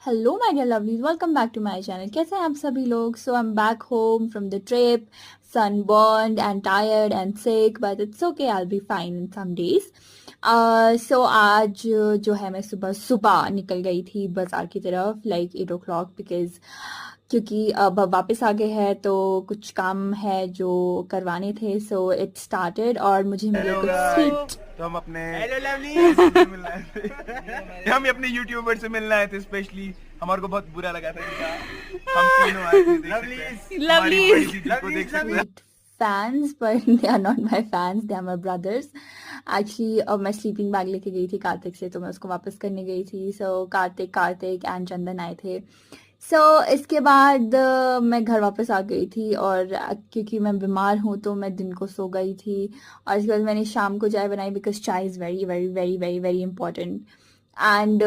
Hello my dear lovelies, welcome back to my channel. कैसे हैं आप सभी लोग? So I am back home from the trip, sunburned and tired and sick, but it's okay, I'll be fine in some days. सो आज जो है मैं सुबह सुबह निकल गई थी बाजार की तरफ लाइक 8 o'clock, बिकॉज क्योंकि अब वापस आ गए हैं तो कुछ काम है जो करवाने थे। सो इट स्टार्टेड और मुझे मिले हेलो कुछ गाइस, स्वीट। तो हम अपने हेलो लवली। से मिलने आए थे। हम अपने यूट्यूबर से मिलने आए थे स्पेशली। हमारे को बहुत बुरा लगा था इनका। हम तीनों आए थे, देख सकते हैं। हमारी बड़ी दीदी को देख सकते हैं। Fans but they are not my fans, they are my brothers actually। अब मैं स्लीपिंग बैग लेके गई थी कार्तिक से, तो मैं उसको वापस करने गई थी। सो कार्तिक एंड चंदन आए थे। सो इसके बाद मैं घर वापस आ गई थी और क्योंकि मैं बीमार हूँ तो मैं दिन को सो गई थी। और इसके बाद मैंने शाम को चाय बनाई, बिकॉज चाय is very very very very very important. And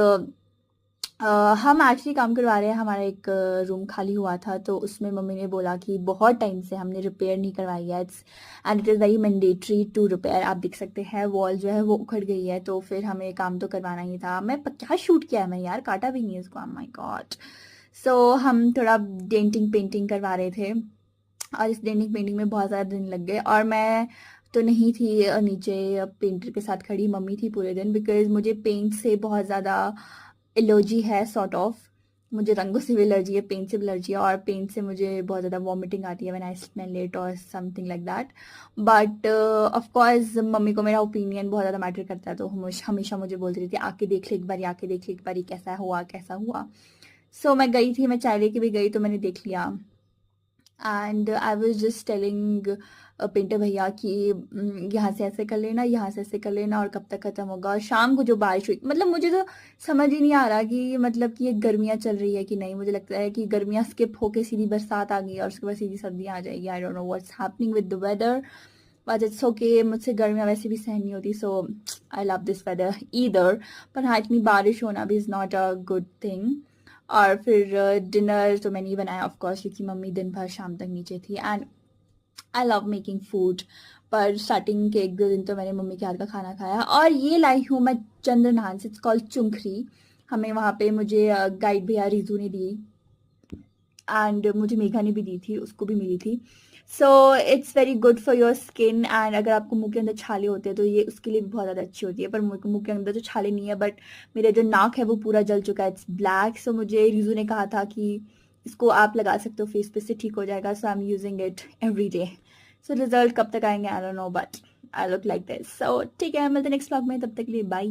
हम एक्चुअली काम करवा रहे हैं। हमारा एक रूम खाली हुआ था, तो उसमें मम्मी ने बोला कि बहुत टाइम से हमने रिपेयर नहीं करवाई है, and it is very mandatory to repair. आप देख सकते हैं वॉल जो है वो उखड़ गई है, तो फिर हमें काम तो करवाना ही था। मैं क्या शूट किया है मैं यार, काटा भी नहीं है इसको, माय गॉड। सो हम थोड़ा डेंटिंग पेंटिंग करवा रहे थे, और इस डेंटिंग पेंटिंग में बहुत ज़्यादा दिन लग गए। और मैं तो नहीं थी नीचे पेंटर के साथ खड़ी, मम्मी थी पूरे दिन, बिकॉज मुझे पेंट से बहुत ज़्यादा एलर्जी है, सॉर्ट ऑफ। मुझे रंगों से भी एलर्जी है, पेंट से भी एलर्जी है, और पेंट से मुझे बहुत ज़्यादा वॉमिटिंग आती है व्हेन आई स्मेल इट और something like that. But of course mummy को मेरा ओपिनियन बहुत ज़्यादा मैटर करता है, तो हमेशा मुझे बोलती रहती है आके देख ले एक बार, आके देख ले एक बार, कैसा हुआ कैसा हुआ। सो मैं गई थी, मैं चाय लेके भी गई, तो मैंने देख लिया। And I was just telling painter भैया कि यहाँ से ऐसे कर लेना, यहाँ से ऐसे कर लेना, और कब तक ख़त्म होगा। और शाम को जो बारिश हुई, मतलब मुझे तो समझ ही नहीं आ रहा कि मतलब कि ये गर्मियाँ चल रही है कि नहीं। मुझे लगता है कि गर्मियाँ स्किप होके सीधी बरसात आ गई और उसके बाद सीधी सर्दियाँ आ जाएगी। I don't know what's happening with the weather, but it's okay. मुझसे गर्मियाँ वैसे भी सहन नहीं होती, so I love this weather either. पर हाँ, इतनी बारिश होना भी is not a good thing. और फिर डिनर तो मैंने ही बनाया ऑफ कोर्स, क्योंकि मम्मी दिन भर शाम तक नीचे थी। And I love making food, पर स्टार्टिंग के 1-2 दिन तो मैंने मम्मी के हाथ का खाना खाया। और ये लाई हूँ मैं चंद्रनाथ से, इट्स कॉल्ड चुंखरी। हमें वहाँ पे मुझे गाइड भैया रिजू ने दी, एंड मुझे मेघा ने भी दी थी, उसको भी मिली थी। So it's very good for your skin. And अगर आपको मुंह के अंदर छाले होते हैं तो ये उसके लिए भी बहुत ज़्यादा अच्छी होती है। पर मुंह के अंदर तो छाले नहीं है, बट मेरा जो नाक है वो पूरा जल चुका है, इट्स ब्लैक। सो मुझे रिजू ने कहा था कि इसको आप लगा सकते हो फेस पे, से ठीक हो जाएगा। So I am using it every day. So result कब तक आएंगे I don't know, but I look like this. So ठीक है, मिलते नेक्स्ट व्लॉग में, तब तक के लिए बाय।